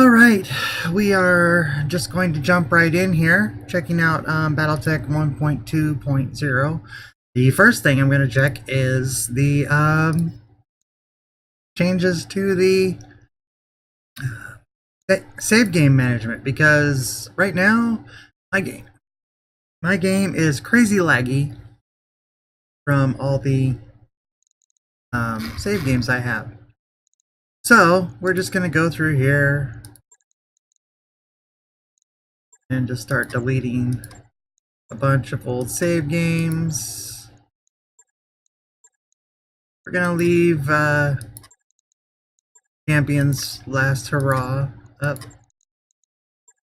All right, we are just going to jump right in here, checking out BattleTech 1.2.0. The first thing I'm going to check is the changes to the save game management, because right now my game is crazy laggy from all the save games I have. So we're just going to go through here and just start deleting a bunch of old save games. We're gonna leave Champion's Last Hurrah up,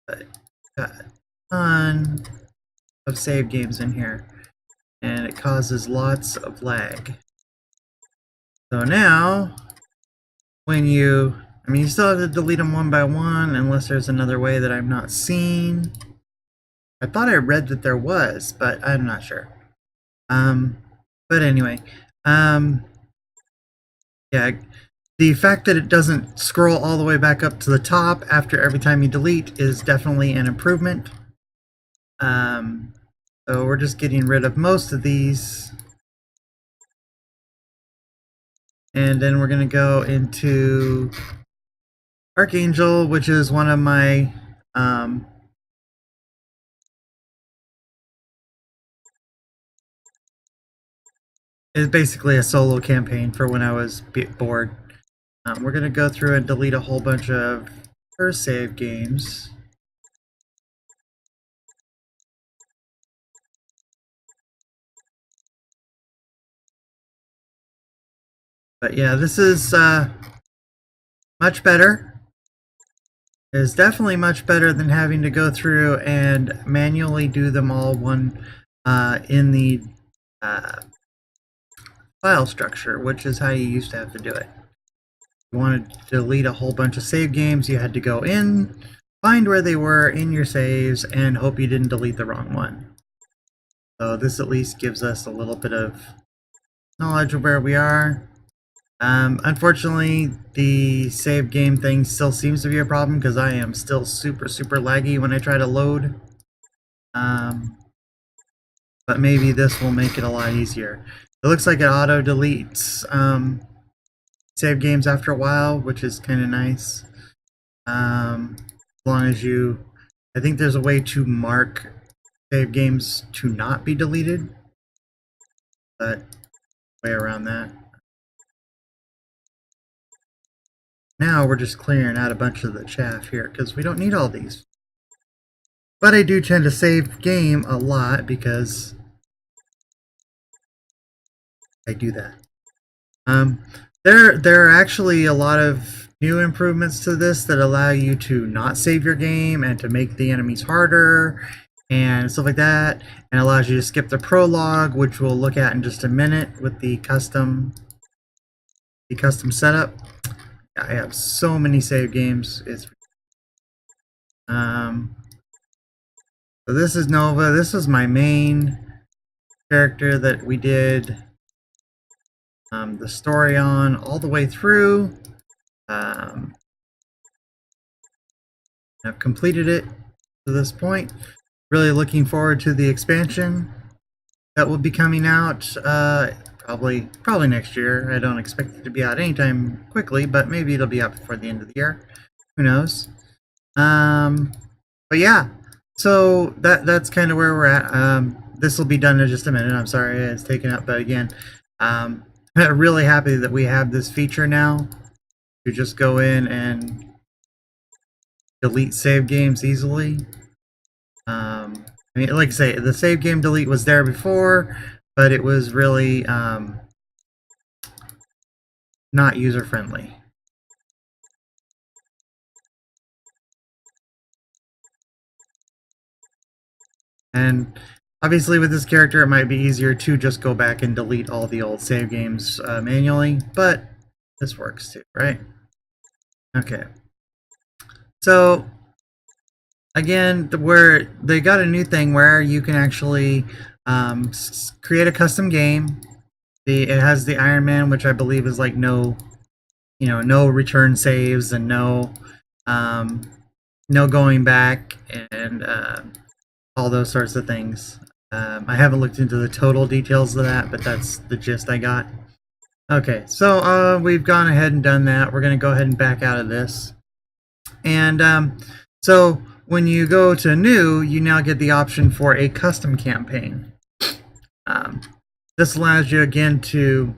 but got a ton of save games in here, and it causes lots of lag. So now, when you still have to delete them one by one, unless there's another way that I'm not seeing. I thought I read that there was, but I'm not sure. But anyway, yeah, the fact that it doesn't scroll all the way back up to the top after every time you delete is definitely an improvement. So we're just getting rid of most of these. And then we're going to go into Archangel, which is one of my it's basically a solo campaign for when I was bored. We're going to go through and delete a whole bunch of her save games. But yeah, this is much better. It is definitely much better than having to go through and manually do them all in the file structure, which is how you used to have to do it. If you wanted to delete a whole bunch of save games, you had to go in, find where they were in your saves, and hope you didn't delete the wrong one. So this at least gives us a little bit of knowledge of where we are. Unfortunately, the save game thing still seems to be a problem because I am still super laggy when I try to load. But maybe this will make it a lot easier. It looks like it auto deletes save games after a while, which is kind of nice. As long as I think there's a way to mark save games to not be deleted, but way around that. Now we're just clearing out a bunch of the chaff here because we don't need all these. But I do tend to save game a lot because I do that. There are actually a lot of new improvements to this that allow you to not save your game and to make the enemies harder and stuff like that, and allows you to skip the prologue, which we'll look at in just a minute with the custom setup. I have so many save games. So this is Nova. This is my main character that we did the story on all the way through. I've completed it to this point. Really looking forward to the expansion that will be coming out probably next year. I don't expect it to be out anytime quickly, but maybe it'll be out before the end of the year. Who knows? But yeah, so that's kind of where we're at. This will be done in just a minute. I'm sorry it's taken up, but again, I'm really happy that we have this feature now to just go in and delete save games easily. I mean, like I say, the save game delete was there before, but it was really not user-friendly. And obviously with this character it might be easier to just go back and delete all the old save games manually, but this works too, right? Okay. So again, where they got a new thing where you can actually create a custom game. It has the Iron Man, which I believe is like no return saves and no No going back, and all those sorts of things. I haven't looked into the total details of that, but that's the gist I got. Okay, so we've gone ahead and done that. We're going to go ahead and back out of this. And so when you go to new, you now get the option for a custom campaign. This allows you again to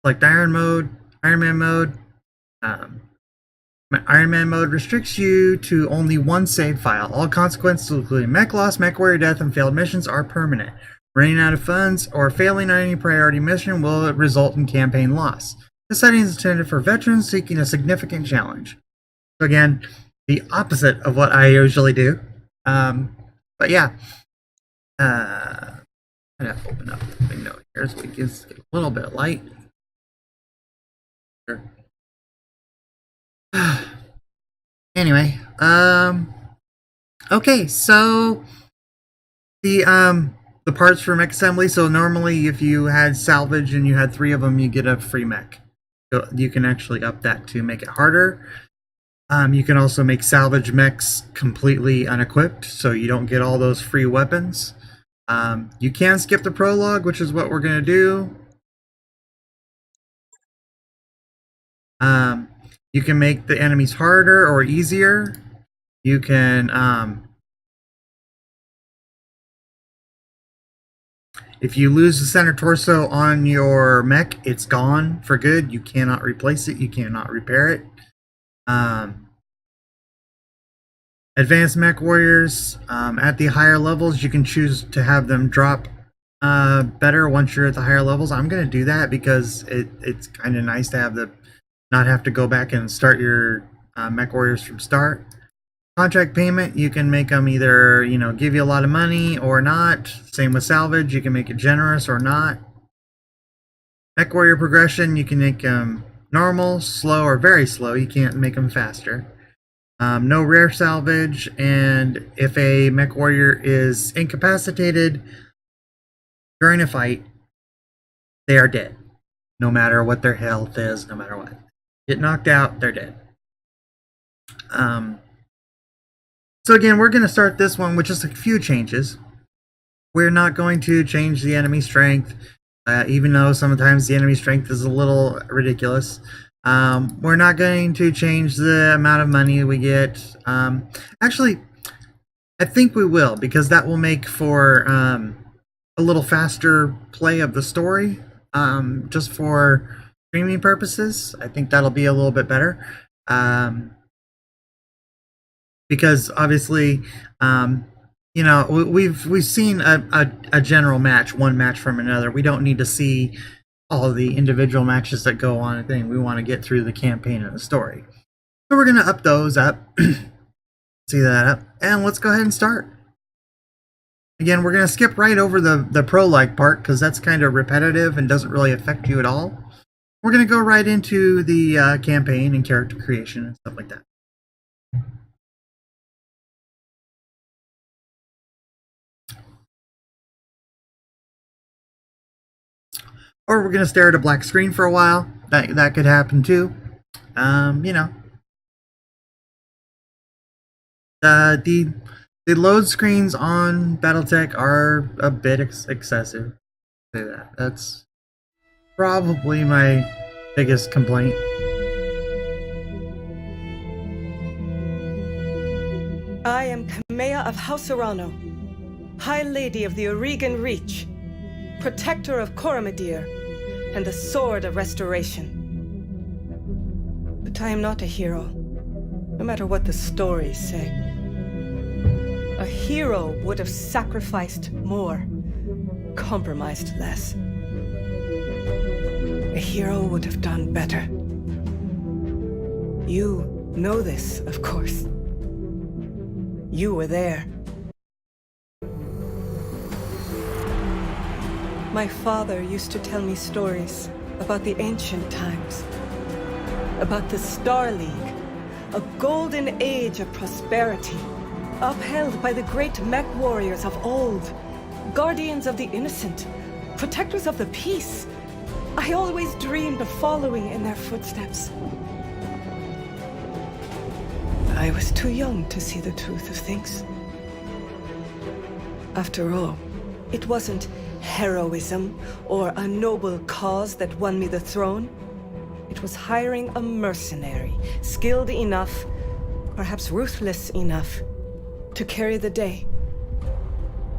select Iron Man mode. Iron Man mode restricts you to only one save file. All consequences, including mech loss, mech warrior death, and failed missions, are permanent. Running out of funds or failing on any priority mission will result in campaign loss. This setting is intended for veterans seeking a significant challenge. So again, the opposite of what I usually do. But yeah. I'm going to open up the window here so we can get a little bit of light. Sure. Anyway, okay, so the parts for mech assembly. So normally, if you had salvage and you had 3 of them, you get a free mech. So you can actually up that to make it harder. You can also make salvage mechs completely unequipped, so you don't get all those free weapons. You can skip the prologue, which is what we're going to do. You can make the enemies harder or easier. You can, if you lose the center torso on your mech, it's gone for good. You cannot replace it. You cannot repair it. Advanced mech warriors, at the higher levels, you can choose to have them drop better once you're at the higher levels. I'm going to do that because it's kind of nice to have not have to go back and start your mech warriors from start. Contract payment, you can make them either, give you a lot of money or not. Same with salvage, you can make it generous or not. Mech warrior progression, you can make them normal, slow, or very slow. You can't make them faster. No rare salvage, and if a mech warrior is incapacitated during a fight, they are dead. No matter what their health is, no matter what. Get knocked out, they're dead. So again, we're going to start this one with just a few changes. We're not going to change the enemy strength, even though sometimes the enemy strength is a little ridiculous. We're not going to change the amount of money we get. Actually, I think we will, because that will make for a little faster play of the story, just for streaming purposes. I think that'll be a little bit better, because obviously, we've seen a general match, one match from another. We don't need to see all the individual matches that go on. We want to get through the campaign and the story. So we're going to up those up, see that up, and let's go ahead and start. Again, we're going to skip right over the prologue part because that's kind of repetitive and doesn't really affect you at all. We're going to go right into the campaign and character creation and stuff like that. Or we're going to stare at a black screen for a while. That could happen too. The load screens on BattleTech are a bit excessive. Say that. That's probably my biggest complaint. I am Kamea of House Urano, High Lady of the Oregon Reach, Protector of Coromadir, and the Sword of Restoration. But I am not a hero, no matter what the stories say. A hero would have sacrificed more, compromised less. A hero would have done better. You know this, of course. You were there. My father used to tell me stories about the ancient times, about the Star League, a golden age of prosperity, upheld by the great mech warriors of old, guardians of the innocent, protectors of the peace. I always dreamed of following in their footsteps. I was too young to see the truth of things. After all, it wasn't heroism or a noble cause that won me the throne. It was hiring a mercenary, skilled enough, perhaps ruthless enough, to carry the day.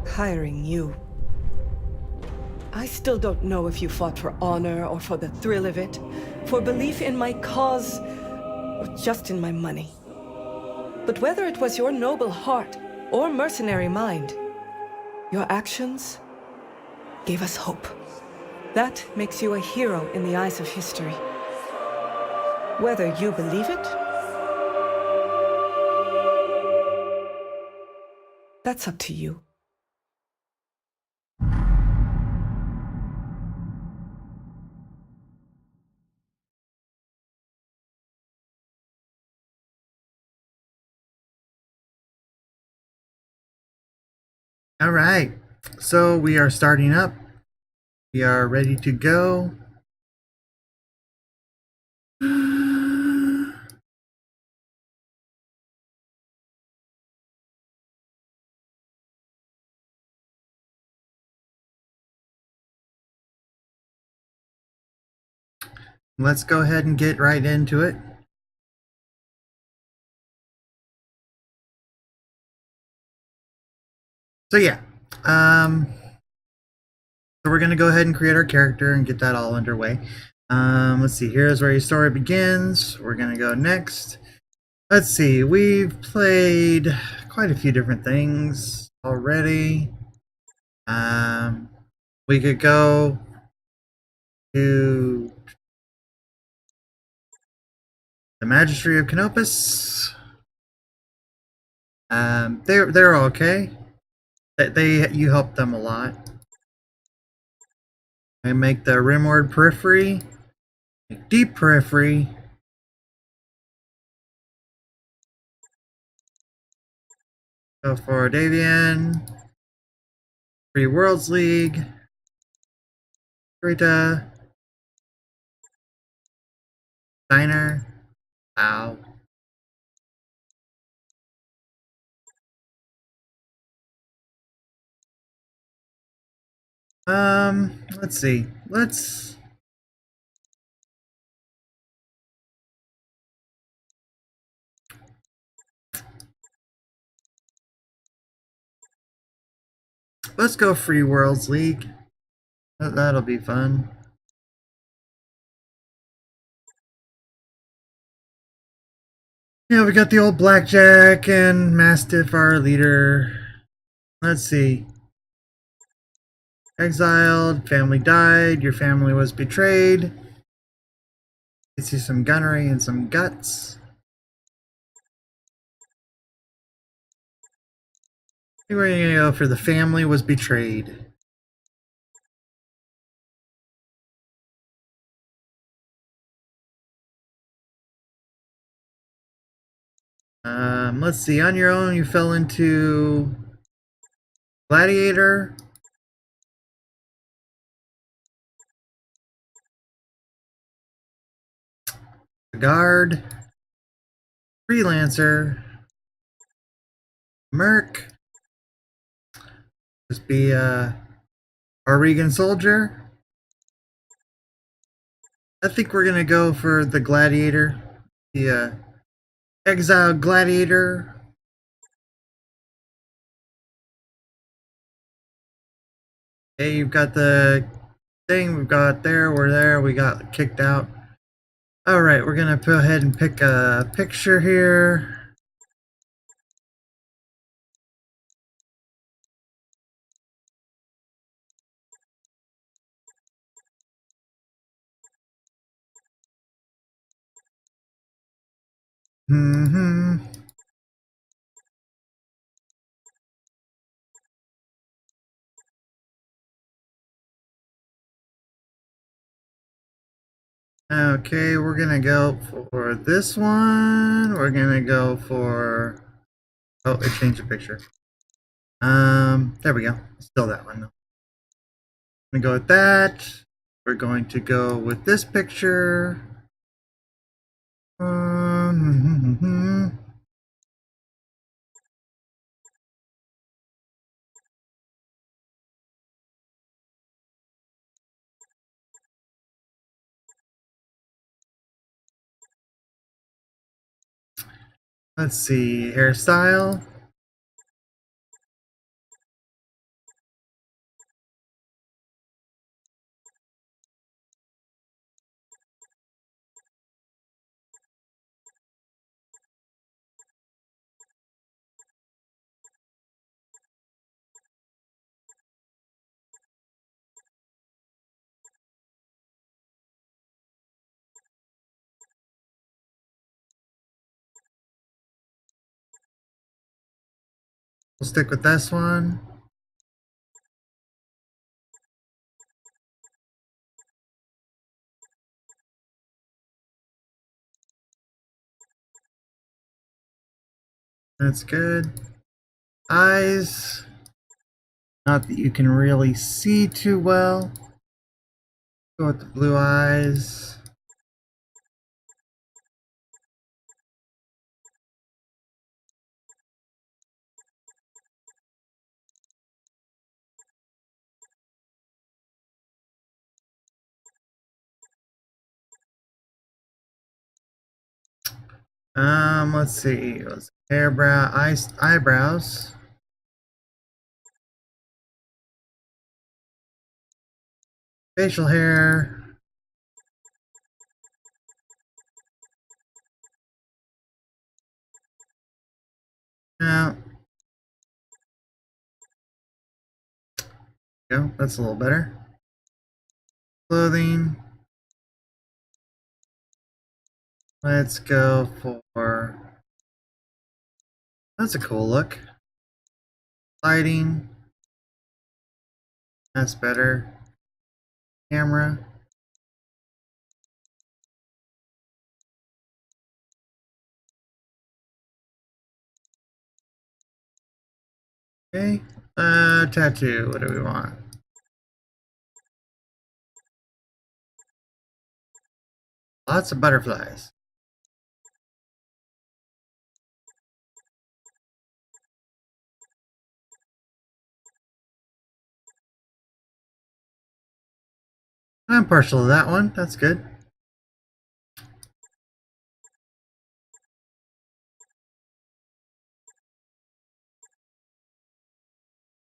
Hiring you. I still don't know if you fought for honor or for the thrill of it, for belief in my cause, or just in my money. But whether it was your noble heart or mercenary mind, your actions gave us hope. That makes you a hero in the eyes of history. Whether you believe it, that's up to you. All right, so we are starting up. We are ready to go. Let's go ahead and get right into it. So yeah, so we're going to go ahead and create our character and get that all underway. Let's see, here's where your story begins. We're going to go next. Let's see, we've played quite a few different things already. We could go to the Magistry of Canopus. They're okay. You helped them a lot. I make the Rimward Periphery, Deep Periphery. Go for Davian, Free Worlds League, Rita, Diner, Ow. Let's see. Let's go Free Worlds League. That'll be fun. Yeah, we got the old Blackjack and Mastiff, our leader. Let's see. Exiled, family died, your family was betrayed. You see some gunnery and some guts. I think we're gonna go for the family was betrayed. Let's see, on your own you fell into Gladiator. Guard. Freelancer. Merc. Just be our Regan soldier. I think we're gonna go for the Gladiator. The exiled Gladiator. Hey, you've got the thing, we've got there, we're there, we got kicked out. Alright, we're gonna go ahead and pick a picture here. Okay, we're gonna go for this one. We're gonna go for... Oh, it changed the picture. There we go. Still that one though. I'm gonna go with that. We're going to go with this picture. Let's see, hairstyle. We'll stick with this one. That's good. Eyes. Not that you can really see too well. Go with the blue eyes. Let's see. Eyebrows. Facial hair. Yeah. Go. That's a little better. Clothing. Let's go for. That's a cool look. Lighting. That's better. Camera. Okay. Tattoo. What do we want? Lots of butterflies. I'm partial to that one. That's good.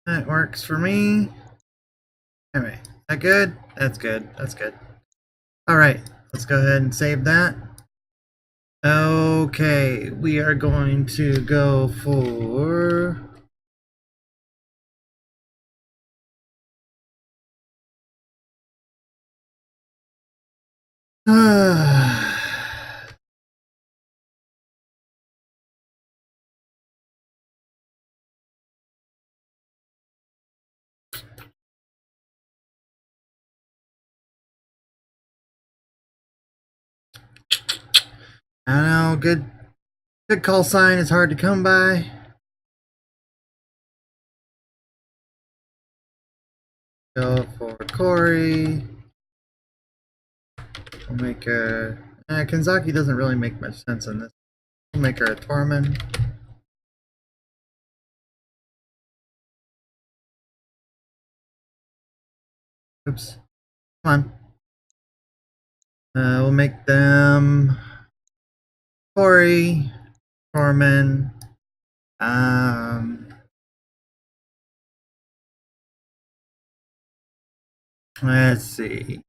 That works for me. Anyway, is that good? That's good. That's good. Alright, let's go ahead and save that. Okay, we are going to go for... I don't know, good call sign is hard to come by. Go for Corey. We'll make a... Kanzaki doesn't really make much sense in this. We'll make her a Tormund. Oops. Come on. We'll make them... Corey, Tormund, let's see.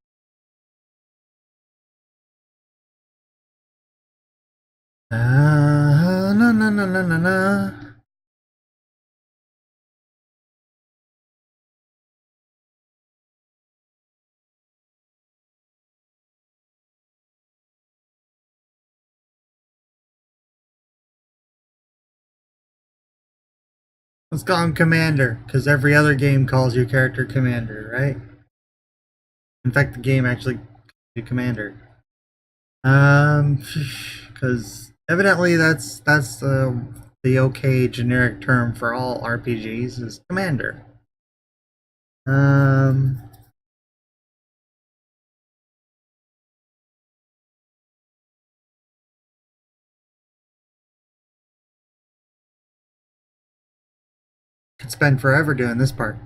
No, no, no, no, no, no. Let's call him Commander, because every other game calls your character Commander, right? In fact, the game actually calls you Commander. Because evidently that's the okay generic term for all RPGs is Commander. Could spend forever doing this part.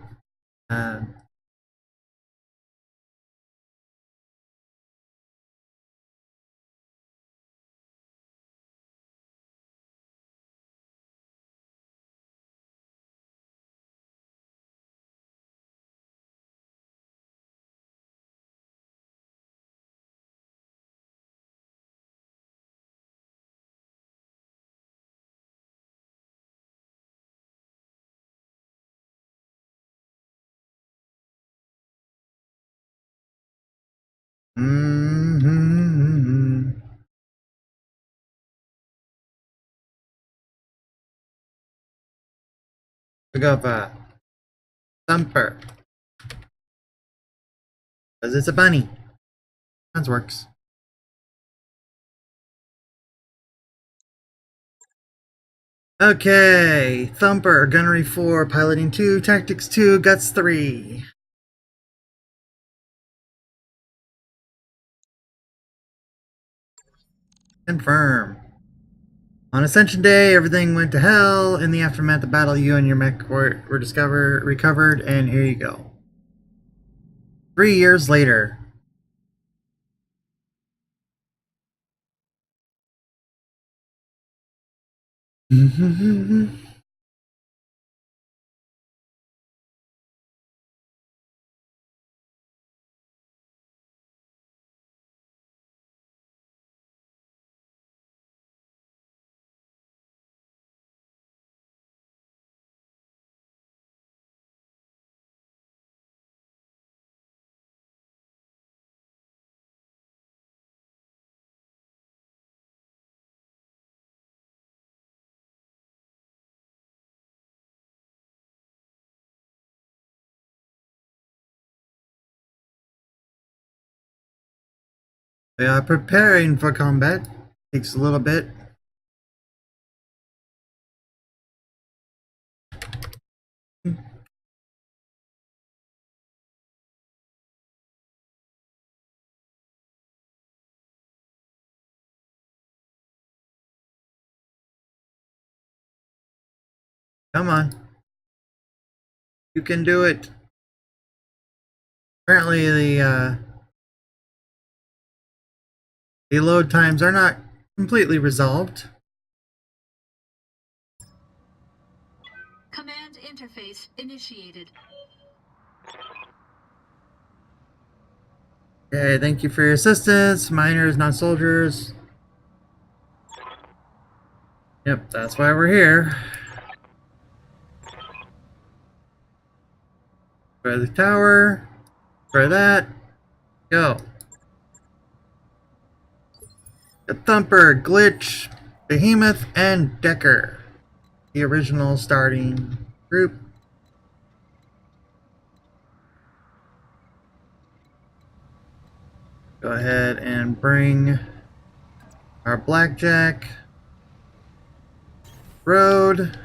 Mm-hmm. Look up Thumper. Because it's a bunny. That works. Okay. Thumper, Gunnery 4, Piloting 2, Tactics 2, Guts 3. Confirm. On Ascension Day, everything went to hell. In the aftermath of battle, you and your mech were recovered, and here you go. 3 years later. We are preparing for combat. Takes a little bit. Come on. You can do it. Apparently the load times are not completely resolved. Command interface initiated. Okay, thank you for your assistance, miners, non-soldiers. Yep, that's why we're here. For the tower. For that. Go. The Thumper, Glitch, Behemoth, and Decker. The original starting group. Go ahead and bring our Blackjack Road.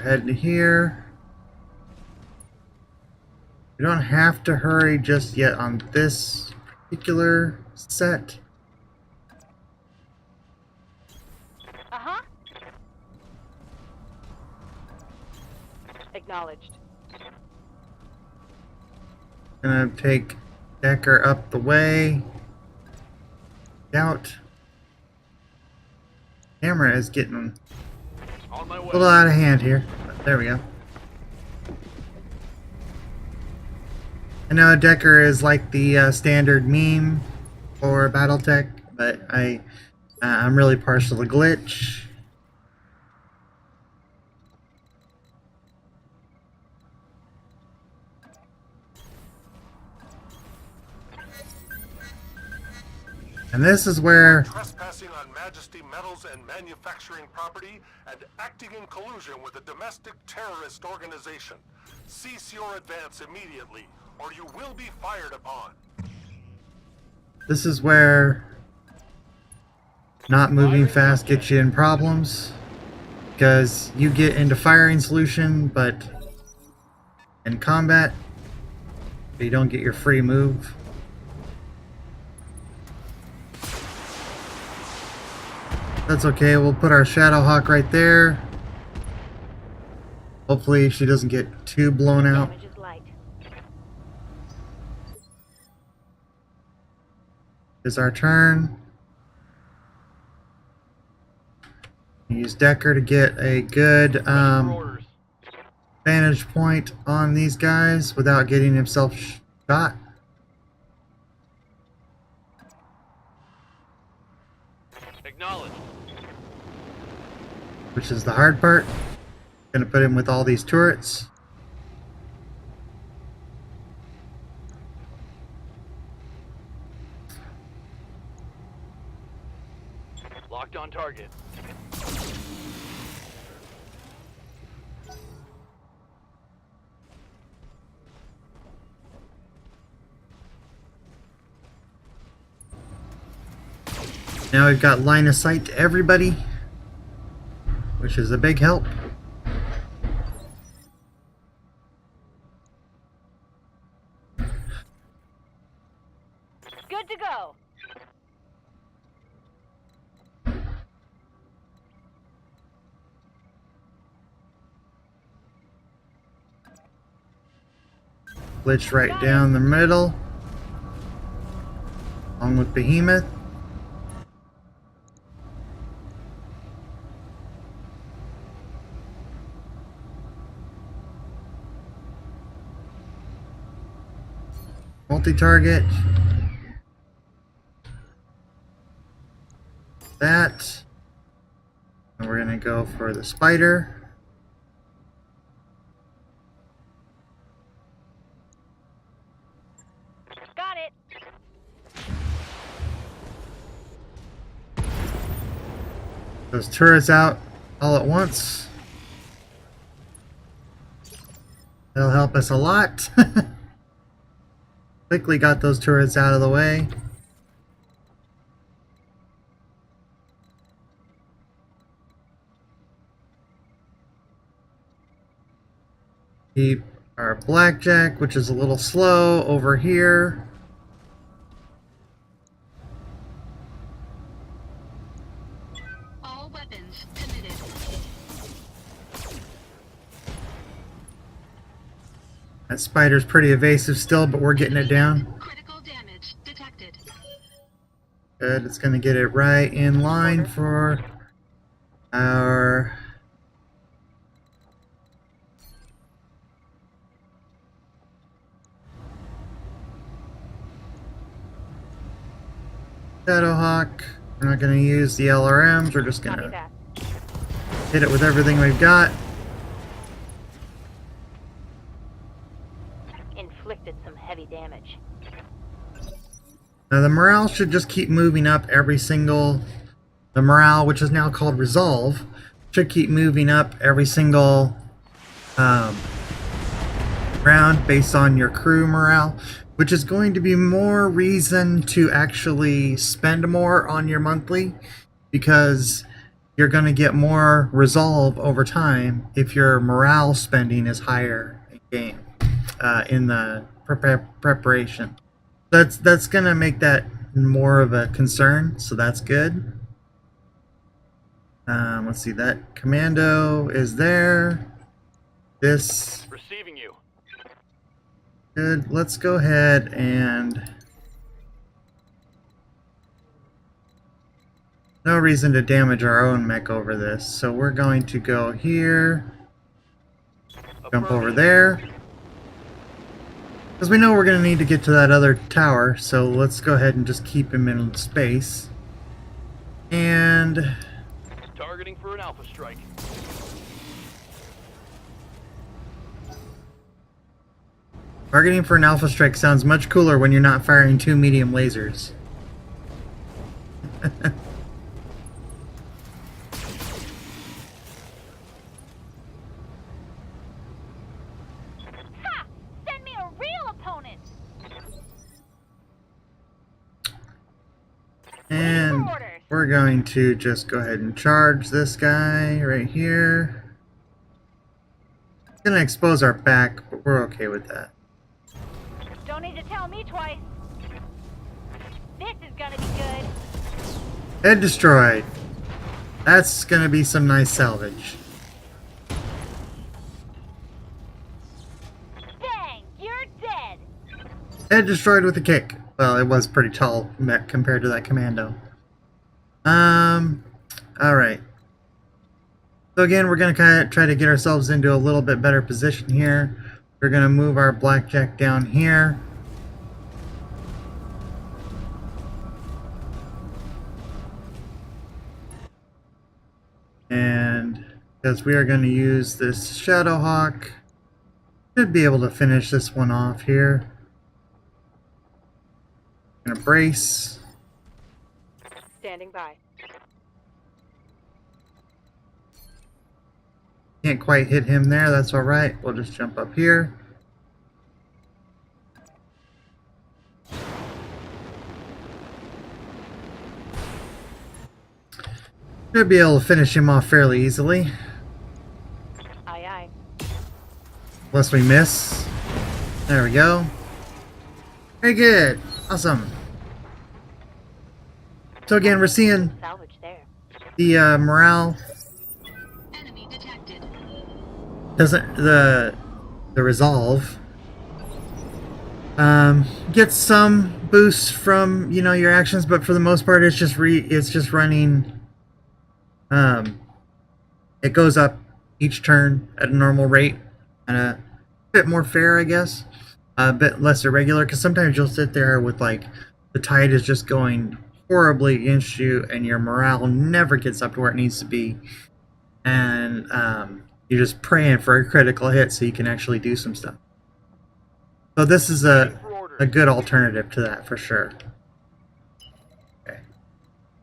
Head to here. You don't have to hurry just yet on this particular set. Uh-huh. Acknowledged. Gonna take Decker up the way. Out. Camera is getting On my a way. little out of hand here. But there we go. I know Decker is like the standard meme for BattleTech, but I'm really partial to Glitch. And this is where Trespassing on Majesty Metals and manufacturing property and acting in collusion with a domestic terrorist organization. Cease your advance immediately, or you will be fired upon. not moving fast gets you in problems, because you get into firing solution, but in combat, you don't get your free move. That's okay, we'll put our Shadowhawk right there. Hopefully she doesn't get too blown out. Damage is light. It's our turn. Use Decker to get a good vantage point on these guys without getting himself shot. Acknowledged. Which is the hard part. Gonna put him with all these turrets. Locked on target. Now we've got line of sight to everybody, which is a big help. Good to go. Glitched right down the middle, along with Behemoth. Multi-target. That. And we're gonna go for the spider. Got it. Those turrets out all at once. They'll help us a lot. Quickly got those turrets out of the way. Keep our blackjack, which is a little slow, over here. All weapons committed. That spider's pretty evasive still, but we're getting it down. Critical damage detected. Good, it's gonna get it right in line for our Shadowhawk. We're not gonna use the LRMs, we're just Copy gonna that. hit it with everything we've got. Inflicted some heavy damage. Now the morale should just keep moving up every single... The morale, which is now called Resolve, should keep moving up every single round based on your crew morale, which is going to be more reason to actually spend more on your monthly, because you're going to get more Resolve over time if your morale spending is higher in game, in the preparation. That's gonna make that more of a concern, so that's good. Let's see, that commando is there. This Receiving you. good. Let's go ahead and no reason to damage our own mech over this, so we're going to go here, jump over there. Because we know we're going to need to get to that other tower, so let's go ahead and just keep him in space. And Targeting for an alpha strike. targeting for an alpha strike sounds much cooler when you're not firing two medium lasers. Ha! Send me a real opponent. And we're going to just go ahead and charge this guy right here. It's going to expose our back, but we're okay with that. Don't need to tell me twice. This is gonna be good. Head destroyed. That's going to be some nice salvage. Bang! You're dead. Head destroyed with a kick. Well, it was pretty tall compared to that commando. Alright. So again, we're going to kind of try to get ourselves into a little bit better position here. We're going to move our blackjack down here. And because we are going to use this Shadowhawk, should be able to finish this one off here. Gonna brace. Standing by. Can't quite hit him there, that's alright. We'll just jump up here. Should be able to finish him off fairly easily. Aye, aye. Unless we miss. There we go. Very good. Awesome. So again, we're seeing Salvage there. the morale Enemy detected. doesn't the resolve gets some boost from your actions, but for the most part it's just running. It goes up each turn at a normal rate, and a bit more fair, I guess. A bit less irregular, because sometimes you'll sit there with like the tide is just going horribly against you, and your morale never gets up to where it needs to be, and you're just praying for a critical hit so you can actually do some stuff. So this is a good alternative to that for sure. Okay.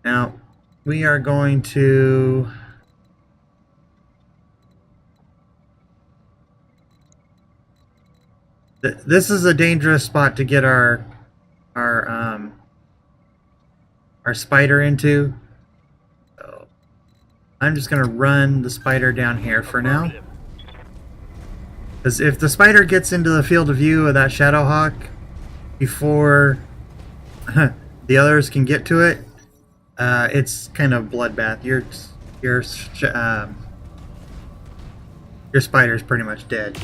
Now we are going to this is a dangerous spot to get our spider into. So I'm just gonna run the spider down here for now. Because if the spider gets into the field of view of that Shadowhawk before the others can get to it, it's kind of bloodbath. Your spider's pretty much dead.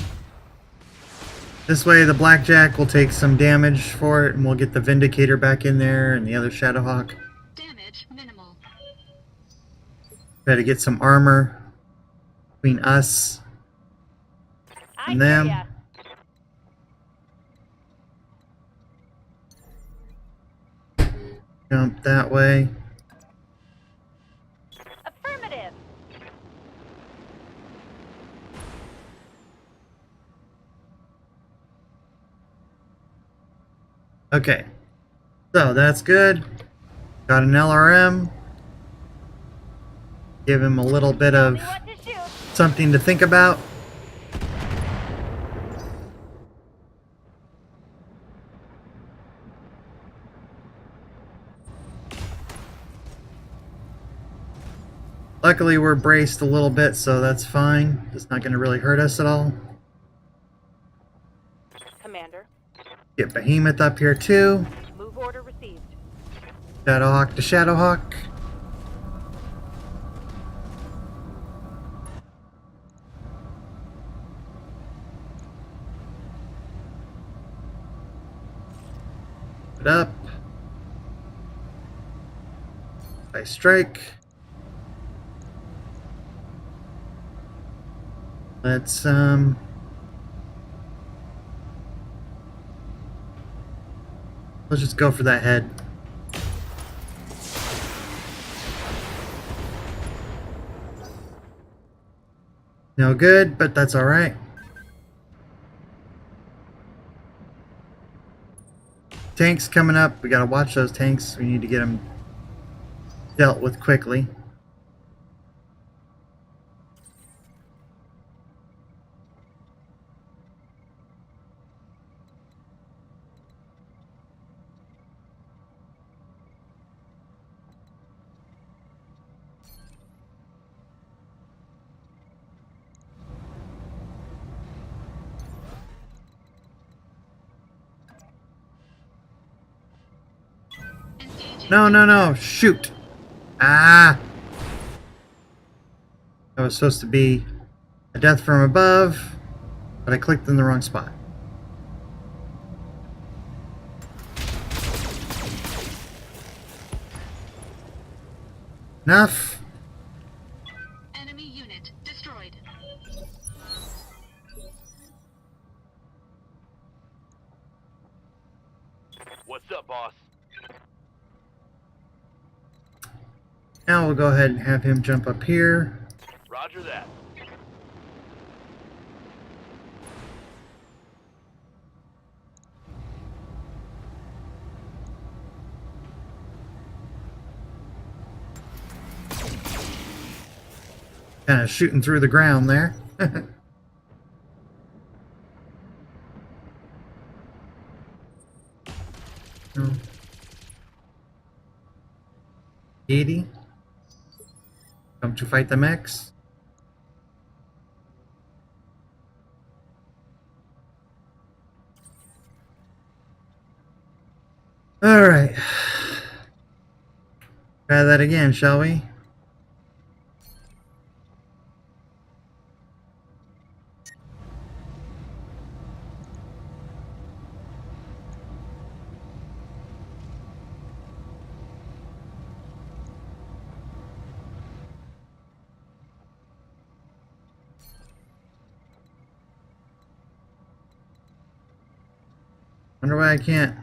This way the Blackjack will take some damage for it, and we'll get the Vindicator back in there and the other Shadowhawk. Damage minimal. I Try to get some armor between us and them. hear ya. Jump that way. Affirmative. Okay, so that's good. Got an LRM. Give him a little bit Tell of me what to shoot. something to think about. Luckily we're braced a little bit, so that's fine. It's not going to really hurt us at all. Commander, Get Behemoth up here too. move order received. Shadowhawk to Shadowhawk. It up. I strike. Let's just go for that head. No good, but that's all right. Tanks coming up. We gotta watch those tanks. We need to get them dealt with quickly. Engaging. No, shoot. Ah! That was supposed to be a death from above, but I clicked in the wrong spot. Enough. Enemy unit destroyed. What's up, boss? Now we'll go ahead and have him jump up here. Roger that. Kind of shooting through the ground there. No. 80. Come to fight the mechs. Alright. Try that again, shall we? Wonder why I can't.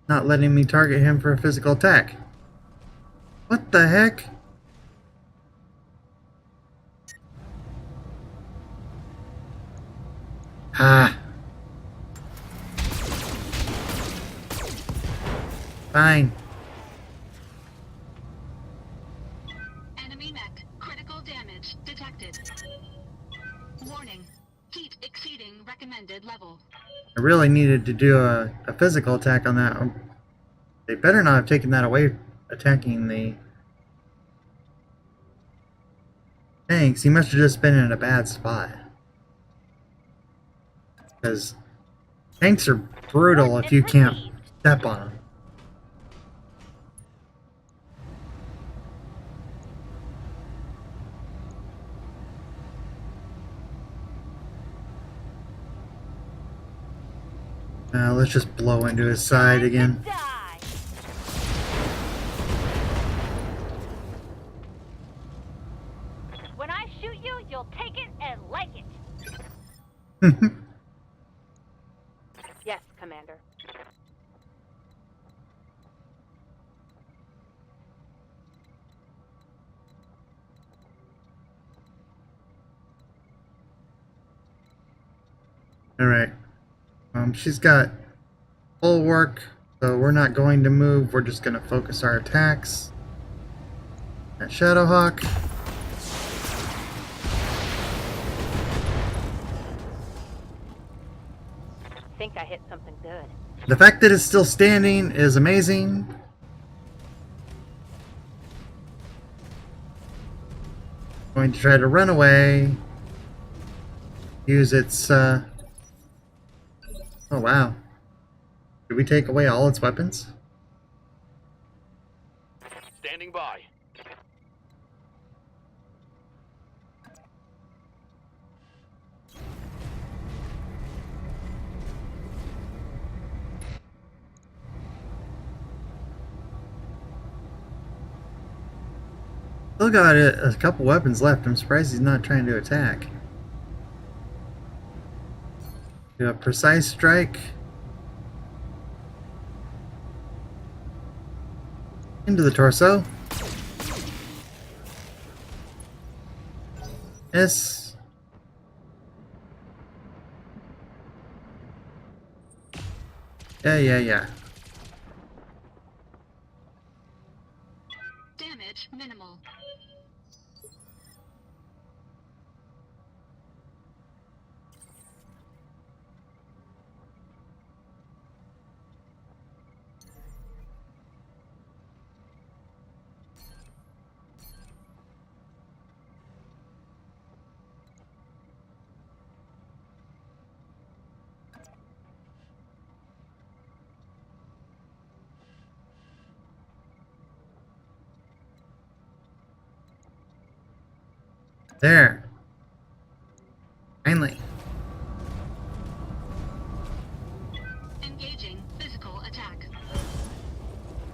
Not letting me target him for a physical attack. What the heck? Ah. Fine. Enemy mech. Critical damage detected. Warning. Heat exceeding recommended level. I really needed to do a physical attack on that. They better not have taken that away attacking the tanks. He must have just been in a bad spot. Because tanks are brutal if you can't step on them. Now let's just blow into his side again. Die. When I shoot you, you'll take it and like it. Yes, Commander. Alright. She's got bulwark, so we're not going to move. We're just going to focus our attacks. At Shadowhawk. Think I hit something good. The fact that it's still standing is amazing. Going to try to run away. Use its, Oh wow. Did we take away all its weapons? Standing by. Still got a couple weapons left. I'm surprised he's not trying to attack. Do a precise strike. Into the torso. Miss. Yeah. Damage minimal. There. Finally. Engaging physical attack.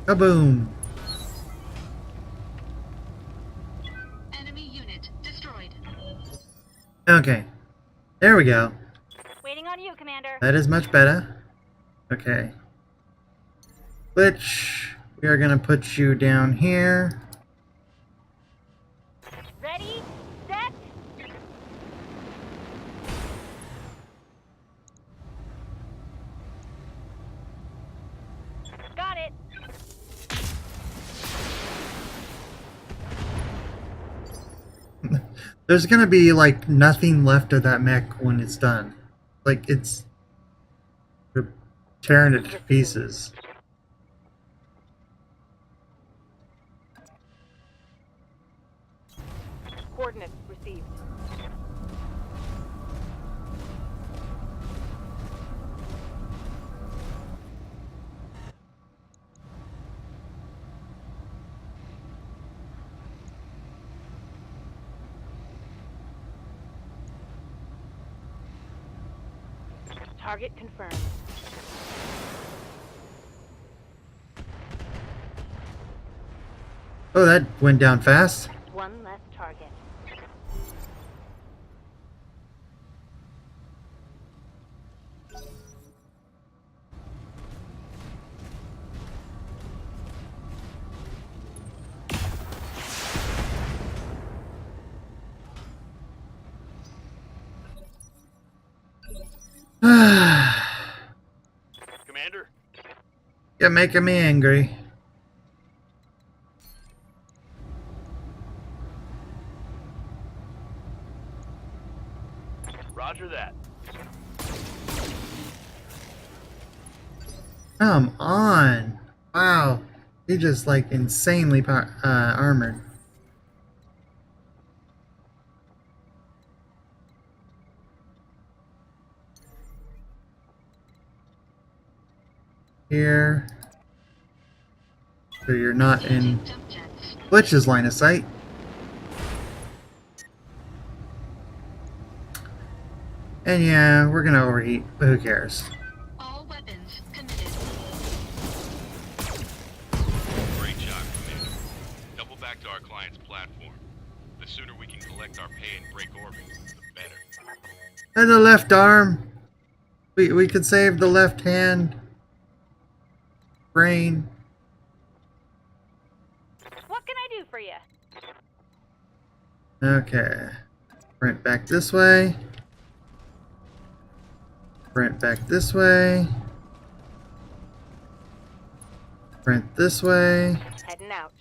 Kaboom. Enemy unit destroyed. Okay. There we go. Waiting on you, Commander. That is much better. Okay. Which we are going to put you down here. Ready, set. Got it. There's gonna be like nothing left of that mech when it's done. Like it's they're tearing it to pieces. Coordinates received. Target confirmed. Oh, that went down fast. One less target. Commander? You're making me angry. Roger that. Come on. Wow. He just like insanely armored. Here. So you're not in Engaging jump jets. Glitch's line of sight. And yeah, we're gonna overheat, but who cares? All weapons committed. Great job, Commander. Double back to our client's platform. The sooner we can collect our pay and break orbit, the better. And the left arm. We could save the left hand. Brain. What can I do for you? Okay. Sprint back this way. Sprint back this way. Sprint this way. Heading out.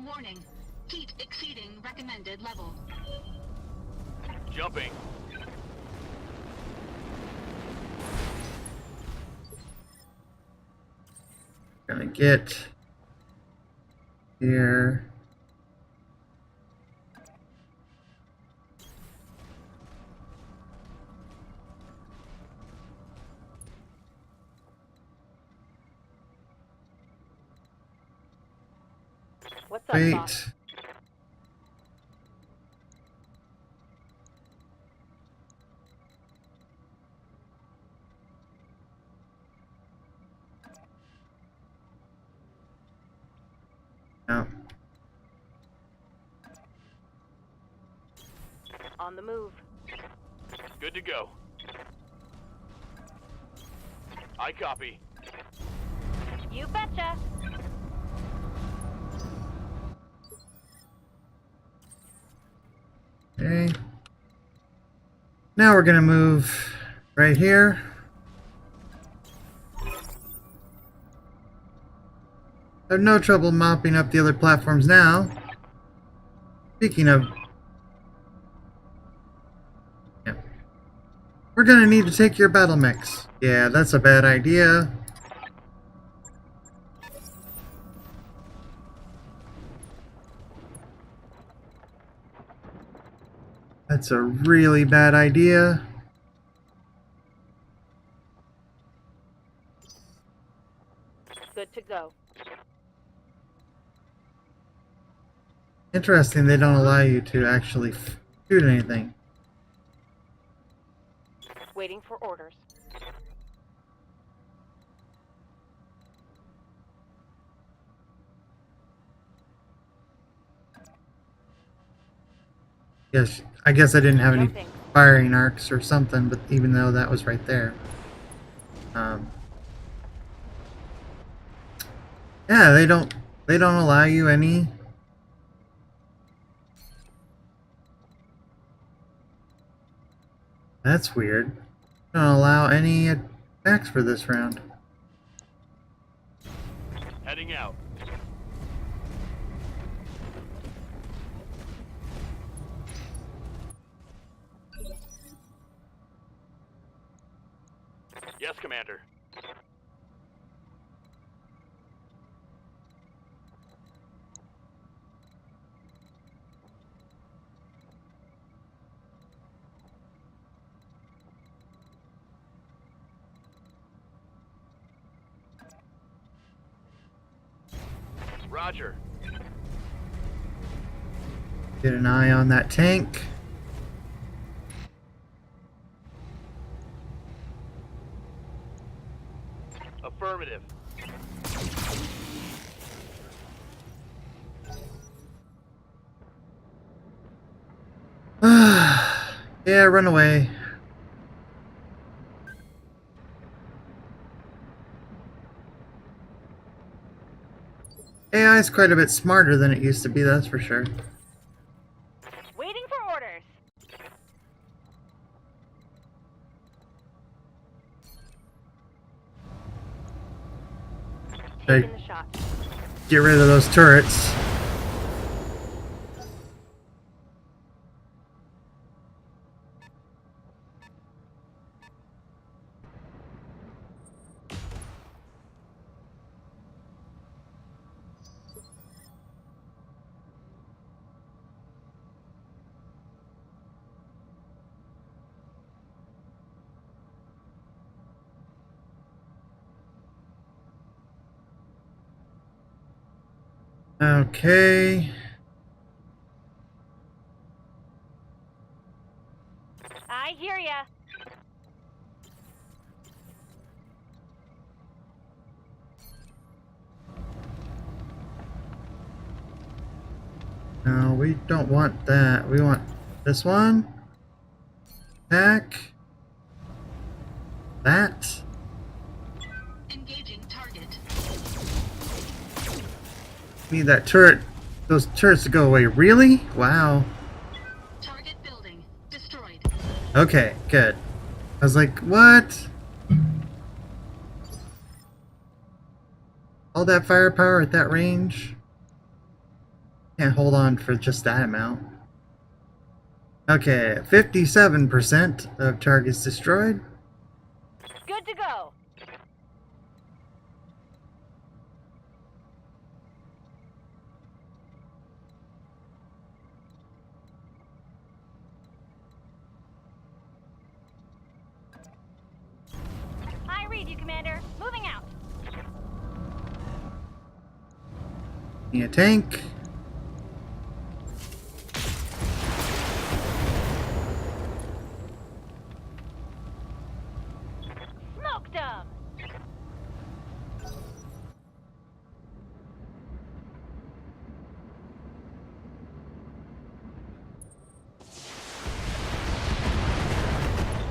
Warning. Heat exceeding recommended level. Jumping. Gonna get here. What's up, boss? Wait. No. On the move. Good to go. I copy. You betcha. Okay. Now we're gonna move right here. I have no trouble mopping up the other platforms now. Speaking of... Yeah. We're gonna need to take your battle mechs. Yeah, that's a bad idea. That's a really bad idea. Good to go. Interesting, they don't allow you to actually shoot anything. Waiting for orders. Yes, I guess I didn't have any Jumping. firing arcs or something, but even though that was right there. Yeah, they don't allow you any. That's weird. They don't allow any attacks for this round. Heading out. Yes, Commander. Roger. Get an eye on that tank. Affirmative. Yeah, run away. AI is quite a bit smarter than it used to be, that's for sure. Waiting for orders. Hey. Taking the shot. Get rid of those turrets. Okay. I hear ya. No, we don't want that. We want this one. Attack. That. Engaging target. Need that turret. Those turrets to go away. Really? Wow. Target building. Destroyed. Okay, good. I was like, what? All that firepower at that range? Can't hold on for just that amount. Okay, 57% of targets destroyed. Good to go. I read you, Commander. Moving out. Need a tank. Smoked them.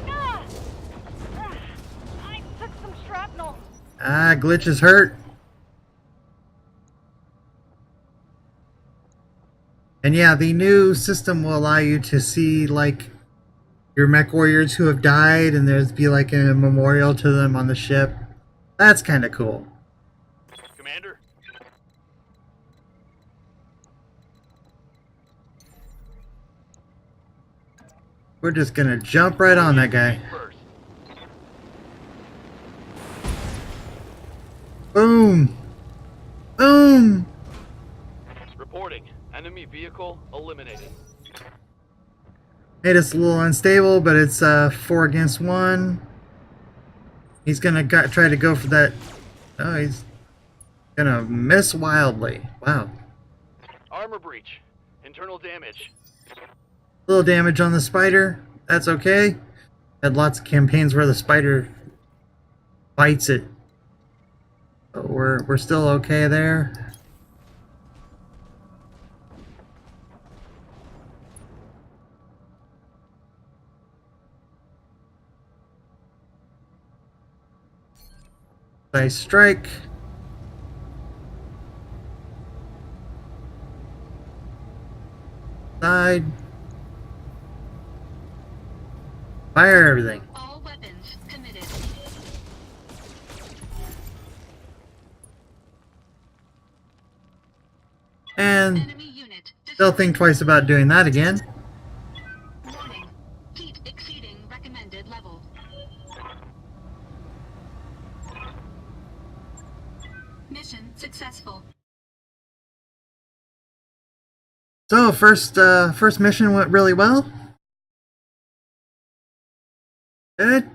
Ah! Ah! I took some shrapnel. Ah, glitches hurt. And yeah, the new system will allow you to see, like, your mech warriors who have died, and there's be like a memorial to them on the ship. That's kind of cool. Commander? We're just gonna jump right on that guy. First. Boom! Boom! Reporting. Enemy vehicle eliminated. Made us a little unstable, but it's 4 against 1. He's gonna try to go for that. Oh, he's gonna miss wildly. Wow. Armor breach. Internal damage. Little damage on the spider. That's okay. Had lots of campaigns where the spider bites it. So we're still okay there. Nice strike. Side. Fire everything. All weapons committed. And Enemy unit they'll destroyed. think twice about doing that again. Warning. Heat exceeding recommended level. successful. So first mission went really well. Good.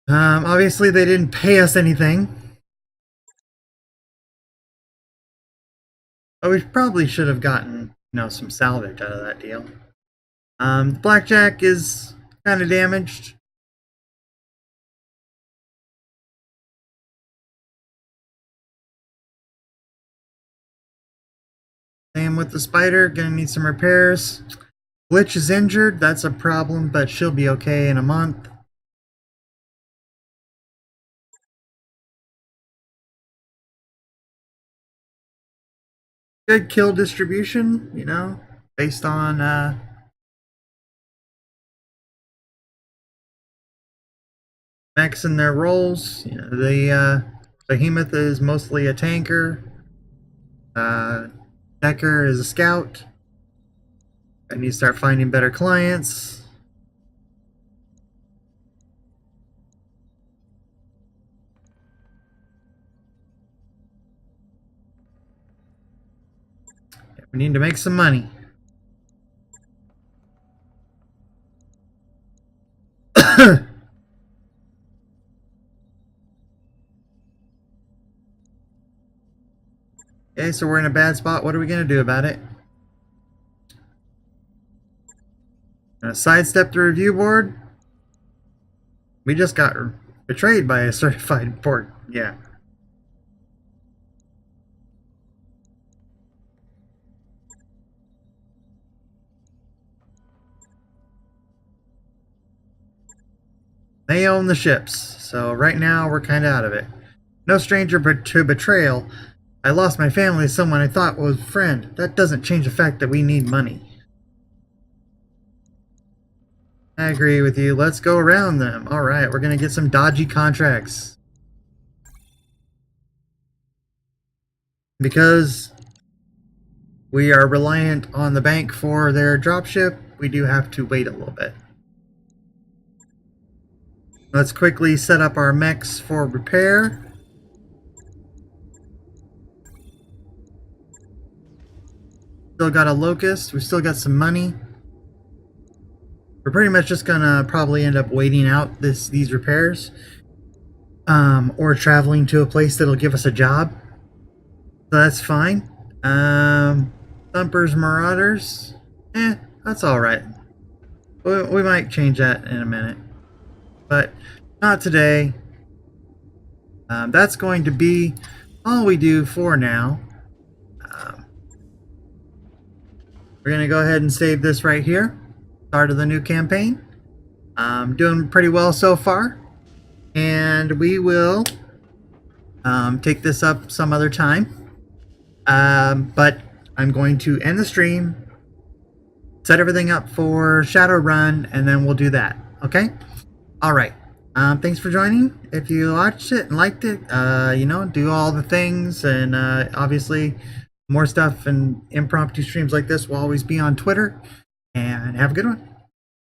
Obviously they didn't pay us anything. But we probably should have gotten, some salvage out of that deal. The blackjack is kind of damaged. Same with the spider, gonna need some repairs. Glitch is injured, that's a problem, but she'll be okay in a month. Good kill distribution, based on mechs and their roles. The Behemoth is mostly a tanker. Decker is a scout. I need to start finding better clients. We need to make some money. Okay, so we're in a bad spot. What are we going to do about it? Gonna sidestep the review board. We just got betrayed by a certified port. Yeah. They own the ships, so right now we're kind of out of it. No stranger to betrayal. I lost my family to someone I thought was a friend. That doesn't change the fact that we need money. I agree with you. Let's go around them. Alright, we're going to get some dodgy contracts. Because we are reliant on the bank for their dropship, we do have to wait a little bit. Let's quickly set up our mechs for repair. Still got a locust. We still got some money. We're pretty much just gonna probably end up waiting out these repairs, or traveling to a place that'll give us a job. So that's fine. Thumpers, Marauders. That's all right. We might change that in a minute, but not today. That's going to be all we do for now. We're going to go ahead and save this right here. Start of the new campaign. Doing pretty well so far. And we will take this up some other time. But I'm going to end the stream, set everything up for Shadowrun, and then we'll do that. Okay? Alright. Thanks for joining. If you watched it and liked it, do all the things, and obviously more stuff and impromptu streams like this will always be on Twitter. And have a good one.